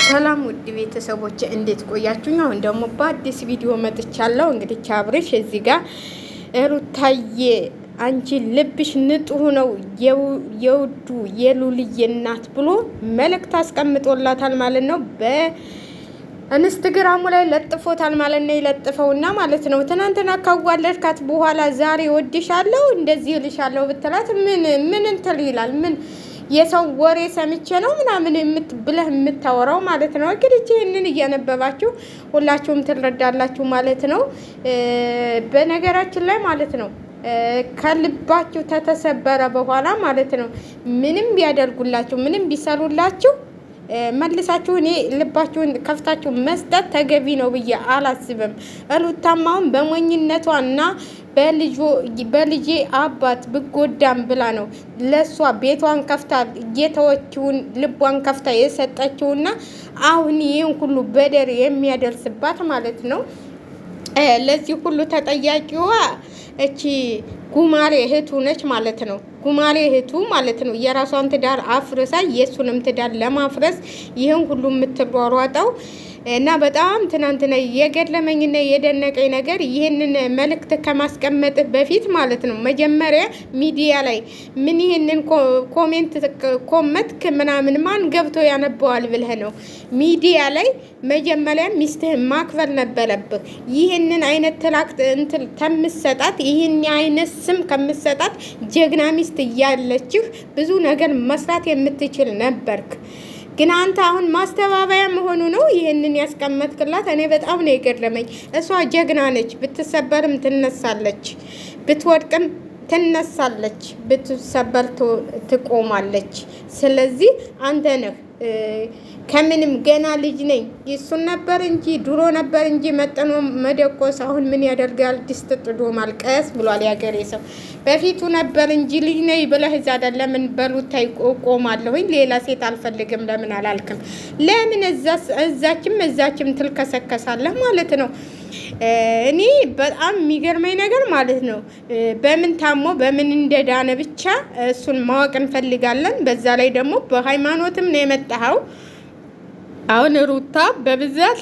ሰላም ውድ ቤተሰቦች እንዴት ቆያችሁኝ? አሁን ደግሞ በአዲስ ቪዲዮ መጥቻለሁ። እንግዲህ አብርሽ እዚህ ጋር ሩታዬ አንቺ ልብሽ ንጹህ ነው የውዱ የሉልዬ እናት ብሎ መልእክት አስቀምጦላታል ማለት ነው። በኢንስታግራሙ ላይ ለጥፎታል ማለት ነው። ይለጥፈውና ማለት ነው ትናንትና ካዋለድካት በኋላ ዛሬ ወድሻለሁ እንደዚህ እልሻለሁ ብትላት ምን እንትን ይላል? ምን የሰው ወሬ ሰምቼ ነው ምናምን ብለህ የምታወራው ማለት ነው። እንግዲህ ይህንን እያነበባችሁ ሁላችሁም ትረዳላችሁ ማለት ነው። በነገራችን ላይ ማለት ነው ከልባችሁ ተተሰበረ በኋላ ማለት ነው ምንም ቢያደርጉላችሁ ምንም ቢሰሩላችሁ መልሳችሁ እኔ ልባችሁን ከፍታችሁ መስጠት ተገቢ ነው ብዬ አላስብም። ሩታማውን በሞኝነቷና በልጄ አባት ብጎዳም ብላ ነው ለሷ ቤቷን ከፍታ የተወችውን ልቧን ከፍታ የሰጠችውና አሁን ይህን ሁሉ በደር የሚያደርስባት ማለት ነው። ለዚህ ሁሉ ተጠያቂዋ እቺ ጉማሬ እህቱ ነች ማለት ነው። ጉማሬ እህቱ ማለት ነው የራሷን ትዳር አፍርሳ የሱንም ትዳር ለማፍረስ ይህን ሁሉ የምትሯሯጠው እና በጣም ትናንትና የገረመኝና የደነቀኝ ነገር ይህንን መልእክት ከማስቀመጥ በፊት ማለት ነው መጀመሪያ ሚዲያ ላይ ምን ይህንን ኮመንት ምናምን ማን ገብቶ ያነበዋል ብለህ ነው ሚዲያ ላይ መጀመሪያ ሚስትህን ማክበር ነበረብህ። ይህንን አይነት ትላክት እንትን ከምሰጣት ይህን አይነት ስም ከምሰጣት ጀግና ሚስት እያለችህ ብዙ ነገር መስራት የምትችል ነበርክ። ግን አንተ አሁን ማስተባበያ መሆኑ ነው ይህንን ያስቀመጥክላት። እኔ በጣም ነው የገረመኝ። እሷ ጀግና ነች። ብትሰበርም ትነሳለች፣ ብትወድቅም ትነሳለች፣ ብትሰበር ትቆማለች። ስለዚህ አንተ ነህ ከምንም ገና ልጅ ነኝ ይሱን ነበር እንጂ ድሮ ነበር እንጂ መጠኖ መደቆስ አሁን ምን ያደርጋል ድስት ጥዶ ማልቀስ ብሏል ያገሬ ሰው። በፊቱ ነበር እንጂ ልጅ ነኝ ብለህ እዛ ለምን በሩታይ ቆማለሁኝ ሌላ ሴት አልፈልግም ለምን አላልክም? ለምን እዛችም ትልከሰከሳለህ ማለት ነው። እኔ በጣም የሚገርመኝ ነገር ማለት ነው በምን ታሞ በምን እንደዳነ ብቻ እሱን ማወቅ እንፈልጋለን። በዛ ላይ ደግሞ በሃይማኖትም ነው የመጣኸው። አሁን ሩታ በብዛት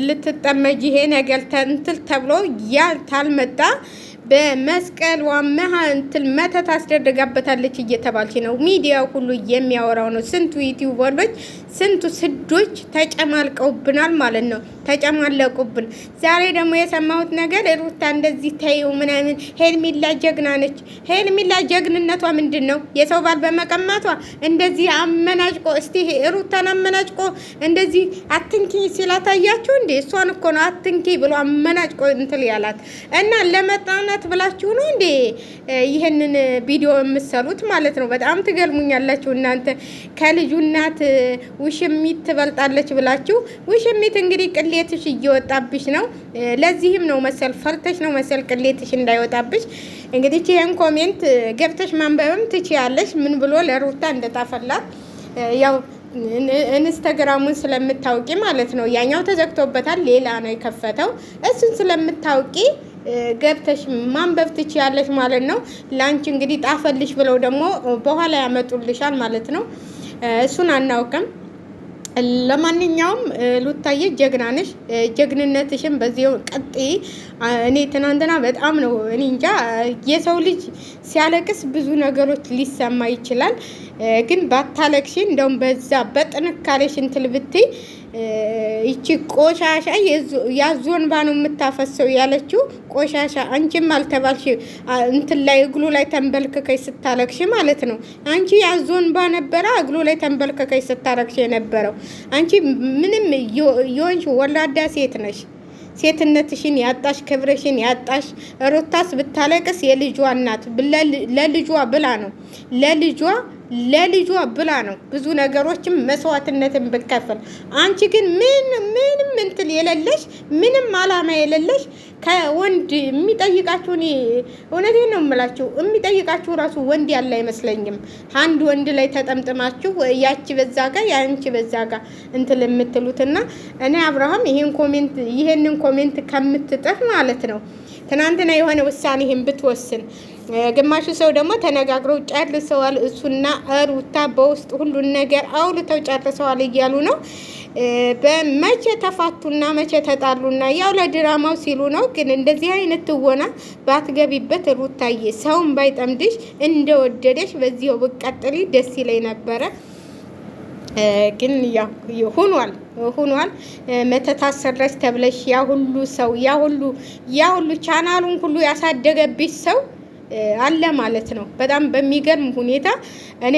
ልትጠመጅ ይሄ ነገር ተንትል ተብሎ ያልታልመጣ በመስቀል ዋመሃ እንትን መተት አስደረጋበታለች እየተባልች ነው። ሚዲያው ሁሉ የሚያወራው ነው። ስንቱ ዩቲዩበሮች ስንቱ ስዶች ተጨማልቀውብናል ማለት ነው። ተጨማለቁብን። ዛሬ ደግሞ የሰማሁት ነገር ሩታ እንደዚህ ተይው ምናምን ሄርሜላ ጀግና ነች። ሄርሜላ ጀግንነቷ ምንድን ነው? የሰው ባል በመቀማቷ እንደዚህ አመናጭቆ እስቲ ሩታን አመናጭቆ እንደዚህ አትንኪ ሲላታያችሁ እንዴ? እሷን እኮ ነው አትንኪ ብሎ አመናጭቆ እንትን ያላት እና ለመጣናት ብላችሁ ነው እንዴ ይሄንን ቪዲዮ የምትሰሩት ማለት ነው። በጣም ትገርሙኛላችሁ እናንተ። ከልጁ እናት ውሽሚት ትበልጣለች ብላችሁ ውሽሚት እንግዲህ ቅሌትሽ እየወጣብሽ ነው። ለዚህም ነው መሰል ፈርተሽ ነው መሰል ቅሌትሽ እንዳይወጣብሽ። እንግዲህ ይሄን ኮሜንት ገብተሽ ማንበብም ትችያለሽ። ምን ብሎ ለሩታ እንደጣፈላት ያው ኢንስታግራሙን ስለምታውቂ ማለት ነው። ያኛው ተዘግቶበታል፣ ሌላ ነው የከፈተው። እሱን ስለምታውቂ ገብተሽ ማንበብ ትችያለሽ ማለት ነው። ላንቺ እንግዲህ ጣፈልሽ ብለው ደግሞ በኋላ ያመጡልሻል ማለት ነው። እሱን አናውቅም። ለማንኛውም ሩታዬ ጀግና ነሽ። ጀግንነትሽን በዚሁ ቀጥይ። እኔ ትናንትና በጣም ነው እኔ እንጃ የሰው ልጅ ሲያለቅስ ብዙ ነገሮች ሊሰማ ይችላል። ግን ባታለቅሽ እንደውም በዛ በጥንካሬሽ እንትን ብትይ ይቺ ቆሻሻ ያዞን ባኑ የምታፈሰው ያለችው ቆሻሻ አንቺም አልተባልሽ እንትን ላይ እግሉ ላይ ተንበልከከሽ ስታለቅሽ ማለት ነው። አንቺ ያዞን ባ ነበረ እግሉ ላይ ተንበልከከሽ ስታለቅሽ የነበረው አንቺ ምንም የሆንሽ ወላዳ ሴት ነሽ። ሴትነትሽን ያጣሽ ክብርሽን ያጣሽ። ሩታስ ብታለቅስ የልጇ እናት ለልጇ ብላ ነው ለልጇ ብላ ነው ብዙ ነገሮችም መስዋዕትነትን ብትከፍል። አንቺ ግን ምንም እንትን የሌለሽ ምንም አላማ የሌለሽ ከወንድ የሚጠይቃችሁ እኔ እውነቴን ነው የምላችሁ የሚጠይቃችሁ ራሱ ወንድ ያለ አይመስለኝም። አንድ ወንድ ላይ ተጠምጥማችሁ ያቺ በዛ ጋር ያንቺ በዛ ጋር እንትን የምትሉትና እኔ አብርሃም ይሄንን ኮሜንት ከምትጥፍ ማለት ነው ትናንትና የሆነ ውሳኔህን ብትወስን ግማሹ ሰው ደግሞ ተነጋግረው ጨርሰዋል። እሱና ሩታ በውስጥ ሁሉን ነገር አውልተው ጨርሰዋል እያሉ ነው። በመቼ ተፋቱና መቼ ተጣሉና ያው ለድራማው ሲሉ ነው። ግን እንደዚህ አይነት ትወና ባትገቢበት ሩታዬ፣ ሰውን ባይጠምድሽ እንደወደደሽ በዚያው ብትቀጥሊ ደስ ይለኝ ነበረ። ግን ያው ሆኗል። መተታሰረች ተብለሽ ያ ሁሉ ሰው ያ ሁሉ ቻናሉን ሁሉ ያሳደገብሽ ሰው አለ ማለት ነው። በጣም በሚገርም ሁኔታ እኔ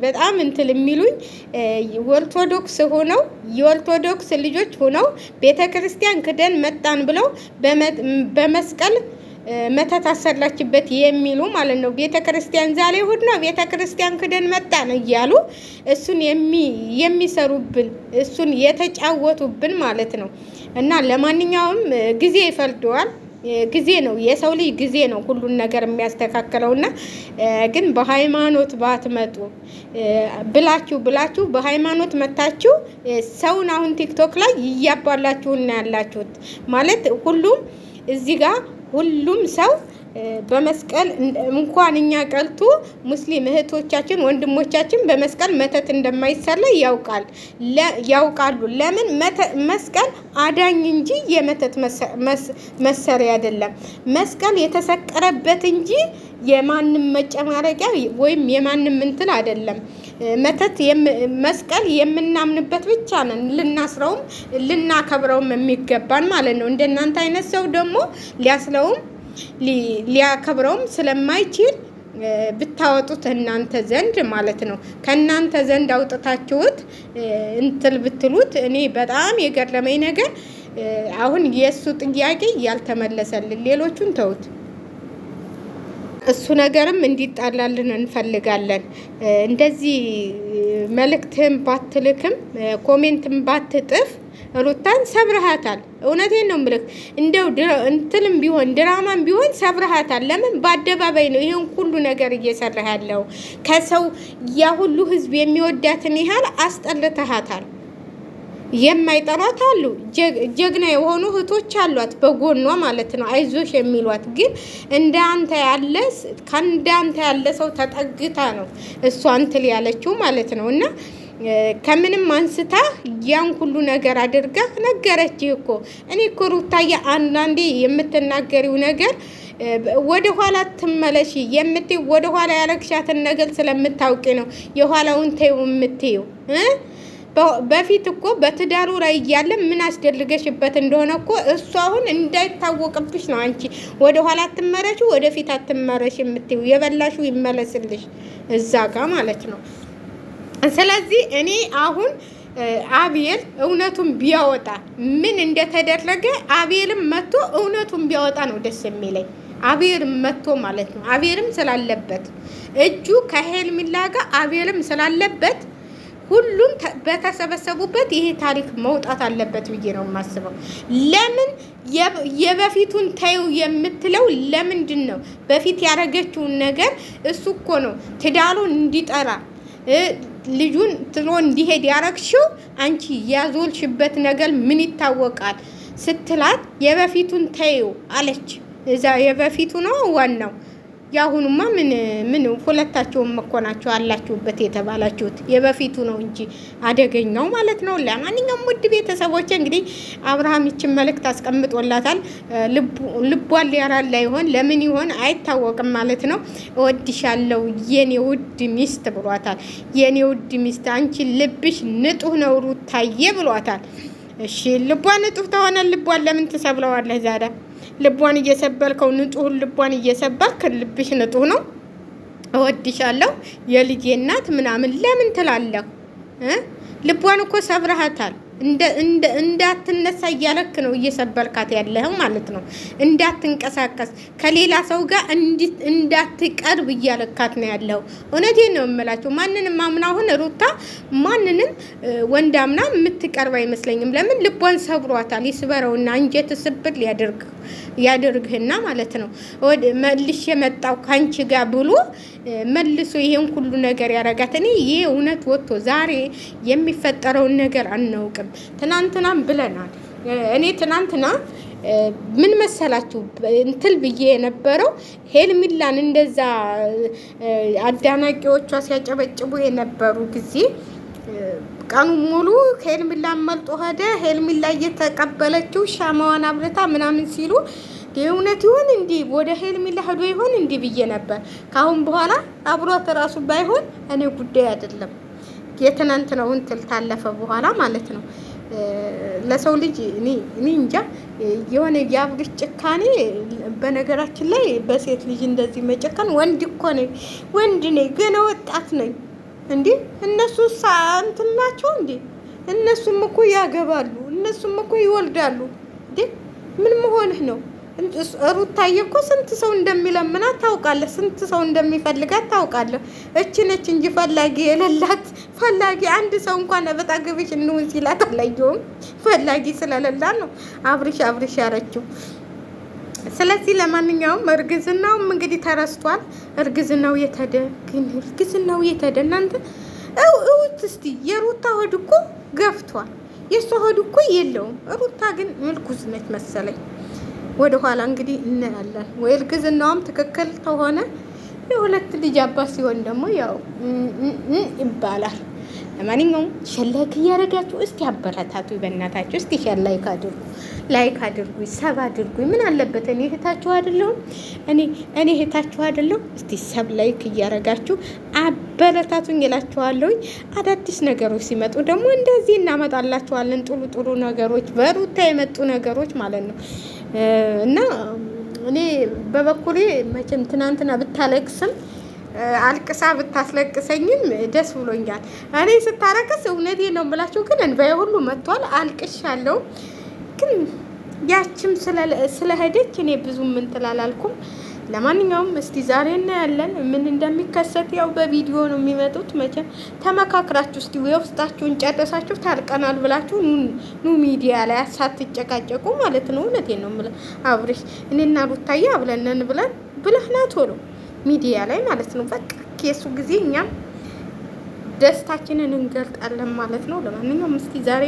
በጣም እንትን የሚሉኝ የኦርቶዶክስ ልጆች ሆነው ቤተክርስቲያን ክደን መጣን ብለው በመስቀል መተታሰላችበት የሚሉ ማለት ነው። ቤተክርስቲያን ዛሬ እሑድ ነው፣ ቤተክርስቲያን ክደን መጣን እያሉ እሱን የሚሰሩብን እሱን የተጫወቱብን ማለት ነው። እና ለማንኛውም ጊዜ ይፈርደዋል። ጊዜ ነው፣ የሰው ልጅ ጊዜ ነው ሁሉን ነገር የሚያስተካክለውና ግን በሃይማኖት ባትመጡ ብላችሁ በሃይማኖት መታችሁ ሰውን አሁን ቲክቶክ ላይ እያባላችሁና ያላችሁት ማለት ሁሉም ሰው በመስቀል እንኳን እኛ ቀልቱ ሙስሊም እህቶቻችን ወንድሞቻችን በመስቀል መተት እንደማይሰላ ያውቃሉ። ለምን መስቀል አዳኝ እንጂ የመተት መሰሪያ አይደለም። መስቀል የተሰቀረበት እንጂ የማንም መጨማረቂያ ወይም የማንም እንትን አይደለም። መስቀል የምናምንበት ብቻ ነን። ልናስረውም ልናከብረውም የሚገባን ማለት ነው። እንደናንተ አይነት ሰው ደግሞ ሊያስለውም ሊያከብረውም ስለማይችል ብታወጡት እናንተ ዘንድ ማለት ነው። ከእናንተ ዘንድ አውጥታችሁት እንትል ብትሉት እኔ በጣም የገረመኝ ነገር አሁን የእሱ ጥያቄ ያልተመለሰልን፣ ሌሎቹን ተውት። እሱ ነገርም እንዲጣላልን እንፈልጋለን። እንደዚህ መልእክትህም ባትልክም ኮሜንትም ባትጥፍ ሩታን ሰብረሃታል። እውነቴን ነው የምልህ። እንደው እንትልም ቢሆን ድራማም ቢሆን ሰብረሃታል። ለምን በአደባባይ ነው ይሄን ሁሉ ነገር እየሰራህ ያለው? ከሰው ያ ሁሉ ህዝብ የሚወዳትን ያህል አስጠልተሃታል። የማይጠሯት አሉ፣ ጀግና የሆኑ እህቶች አሏት በጎኗ ማለት ነው፣ አይዞሽ የሚሏት። ግን እንዳንተ ያለ ሰው ተጠግታ ነው እሷ እንትን ያለችው ማለት ነው። እና ከምንም አንስታ ያን ሁሉ ነገር አድርጋ ነገረችህ እኮ። እኔ እኮ ሩታዬ አንዳንዴ የምትናገሪው ነገር ወደ ኋላ ትመለሺ የምትይው ወደ ኋላ ያረግሻትን ነገር ስለምታውቂ ነው የኋላውን ተይው የምትይው። በፊት እኮ በትዳሩ ላይ እያለ ምን አስደልገሽበት እንደሆነ እኮ እሱ አሁን እንዳይታወቅብሽ ነው አንቺ ወደ ኋላ አትመረሽ ወደፊት አትመረሽ የምትይው። የበላሽው ይመለስልሽ እዛ ጋር ማለት ነው። ስለዚህ እኔ አሁን አቤል እውነቱን ቢያወጣ ምን እንደተደረገ አቤልም መጥቶ እውነቱን ቢያወጣ ነው ደስ የሚለኝ። አቤልም መጥቶ ማለት ነው። አቤልም ስላለበት እጁ ከሄርሜላ ጋር አቤልም ስላለበት ሁሉም በተሰበሰቡበት ይሄ ታሪክ መውጣት አለበት ብዬ ነው የማስበው። ለምን የበፊቱን ታዩ የምትለው ለምንድን ነው? በፊት ያረገችውን ነገር እሱ እኮ ነው ትዳሩን እንዲጠራ ልጁን ጥሎ እንዲሄድ ያረግሽው አንቺ ያዞልሽበት ነገር ምን ይታወቃል ስትላት የበፊቱን ታዩ አለች። እዛ የበፊቱ ነው ዋናው። ያሁኑማ ምን ሁለታቸውም መኮናቸው አላችሁበት የተባላችሁት የበፊቱ ነው እንጂ አደገኛው ማለት ነው። ለማንኛውም ውድ ቤተሰቦች እንግዲህ አብርሃም ይችን መልእክት አስቀምጦላታል። ልቧን ሊያራላ ይሆን ለምን ይሆን አይታወቅም ማለት ነው። እወድሻለሁ የኔ ውድ ሚስት ብሏታል። የኔ ውድ ሚስት አንቺ ልብሽ ንጡህ ነው ሩታዬ ብሏታል። እሺ ልቧ ንጡህ ተሆነ ልቧን ለምን ትሰብለዋለህ ዛሬ? ልቧን እየሰበርከው ንጹህ ልቧን እየሰበርክ ልብሽ ንጹህ ነው። እወድሻለሁ የልጄ እናት ምናምን ለምን ትላለህ? ልቧን እኮ ሰብረሃታል። እንዳትነሳ እያለክ ነው እየሰበርካት ያለህ ማለት ነው። እንዳትንቀሳቀስ ከሌላ ሰው ጋር እንዳትቀርብ እያለካት ነው ያለው። እውነቴን ነው የምላችሁ። ማንንም አምና አሁን ሩታ ማንንም ወንድ አምና የምትቀርብ አይመስለኝም። ለምን ልቧን ሰብሯታል። ይስበረውና እንጀት ስብር ያደርግህና ማለት ነው። መልሽ የመጣው ካንቺ ጋር ብሎ መልሶ ይሄን ሁሉ ነገር ያረጋት። እኔ ይሄ እውነት ወጥቶ ዛሬ የሚፈጠረውን ነገር አናውቅም። ትናንትናም ብለናል። እኔ ትናንትና ምን መሰላችሁ እንትል ብዬ የነበረው ሄርሜላን እንደዛ አዳናቂዎቿ ሲያጨበጭቡ የነበሩ ጊዜ ቀኑ ሙሉ ሄርሜላ መልጦ ሄደ። ሄርሜላ እየተቀበለችው ሻማዋን አብረታ ምናምን ሲሉ የእውነት ይሆን እንዲ ወደ ሄርሜላ ሄዶ ይሆን እንዲ ብዬ ነበር። ካሁን በኋላ አብሯት ራሱ ባይሆን እኔ ጉዳይ አይደለም። የትናንትናውን ትል ታለፈ በኋላ ማለት ነው። ለሰው ልጅ እኔ እንጃ የሆነ የአብርሽ ጭካኔ። በነገራችን ላይ በሴት ልጅ እንደዚህ መጨከን ወንድ እኮ ነኝ፣ ወንድ ነኝ፣ ገና ወጣት ነኝ። እንዴ እነሱ እንትን ናቸው እንዴ? እነሱም እኮ ያገባሉ፣ እነሱም እኮ ይወልዳሉ። እንዴ ምን መሆንህ ነው? ሩታዬ እኮ ስንት ሰው እንደሚለምናት ታውቃለህ፣ ስንት ሰው እንደሚፈልጋት ታውቃለህ። እች ነች እንጂ ፈላጊ የሌላት። ፈላጊ አንድ ሰው እንኳን በጣገብሽ እንውን ሲላት አላየሁም። ፈላጊ ስለሌላት ነው አብርሽ ያረችው። ስለዚህ ለማንኛውም እርግዝናውም እንግዲህ ተረስቷል። እርግዝናው የተደ እናንተ እውት እስቲ የሩታ ሆድ እኮ ገፍቷል፣ የእሷ ሆድ እኮ የለውም። ሩታ ግን ምልኩዝ ነች መሰለኝ። ወደ ኋላ እንግዲህ እናያለን። ወይ እርግዝናውም ትክክል ከሆነ የሁለት ልጅ አባት ሲሆን ደግሞ ያው ይባላል። ለማንኛውም ሸላይክ እያደረጋችሁ እስቲ አበረታቱ፣ በእናታችሁ እስቲ ሸላይክ አድርጉ፣ ላይክ አድርጉ፣ ሰብ አድርጉ። ምን አለበት? እኔ እህታችሁ አይደለሁም? እኔ እህታችሁ አይደለሁም? እስቲ ሰብ ላይክ እያደረጋችሁ አበረታቱኝ እላችኋለሁ። አዳዲስ ነገሮች ሲመጡ ደግሞ እንደዚህ እናመጣላችኋለን። ጥሩ ነገሮች በሩታ የመጡ ነገሮች ማለት ነው። እና እኔ በበኩሌ መቼም ትናንትና ብታለቅስም አልቅሳ ብታስለቅሰኝም ደስ ብሎኛል። እኔ ስታረቅስ እውነቴ ነው የምላችሁ፣ ግን እንባዬ ሁሉ መጥቷል። አልቅሻለሁ። ግን ያችም ስለሄደች እኔ ብዙ ምን ትላላልኩም። ለማንኛውም እስቲ ዛሬ እናያለን ምን እንደሚከሰት። ያው በቪዲዮ ነው የሚመጡት። መቼም ተመካክራችሁ እስቲ የውስጣችሁን ጨርሳችሁ ታርቀናል ብላችሁ ኑ ሚዲያ ላይ ሳትጨቃጨቁ ማለት ነው። እውነቴን ነው የምልህ አብርሽ፣ እኔና ሩታዬ አብለነን ብለህና ቶሎ ሚዲያ ላይ ማለት ነው። በቃ የሱ ጊዜ እኛም ደስታችንን እንገልጣለን ማለት ነው። ለማንኛውም እስቲ ዛሬ